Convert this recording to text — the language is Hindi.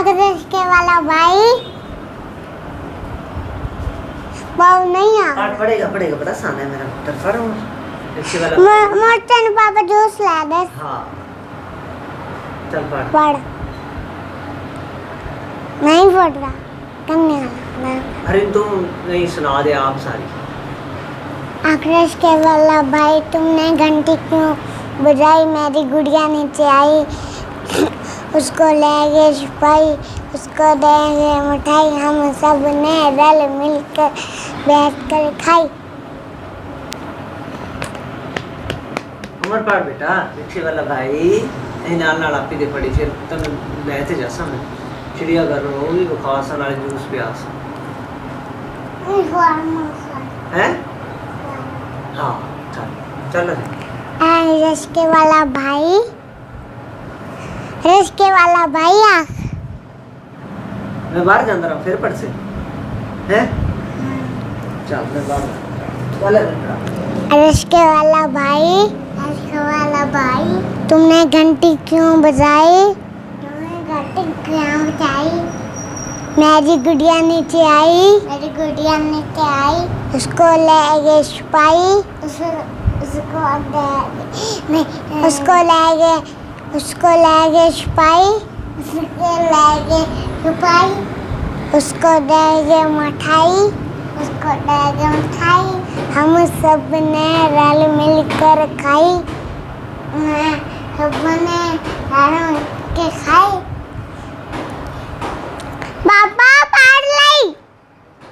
रिश्ते वाला भाई बाबू नहीं आ पाठ पढ़ेगा बड़ा आसान है मेरा पुत्र पढ़ो रिक्शे वाला मोटन पापा जूस ला दे हाँ चल पढ़ पढ़ नहीं पढ़ रहा करने वाला अरे तुम नहीं सुना दे आप सारी आकाश के वाला भाई तुमने घंटी क्यों बजाई मेरी गुड़िया नीचे आई उसको ले गए सिपाही उसको देंगे मिठाई हम सब ने रल मिलकर बैठ कर खाई उमर पढ़ बेटा रिक्शे वाला भाई ए नाल आपी दे पड़ी फिर तुम मैं ते जासा मैं चिड़िया घर में वो भी बखासा नाल जूस प्यास हैं हाँ चल रिश्ते वाला भाई आ मैं बाहर जाता रहा फिर पढ़ से हैं चल मैं बाहर चल बेटा रिश्ते वाला भाई तुमने घंटी क्यों बजाई मेरी गुड़िया नीचे आई उसको ले गए सिपाही उसको ले गए सिपाही उसको दे गए मिठाई हम सब ने रल मिलकर खाई सब ने रल मिल के खाई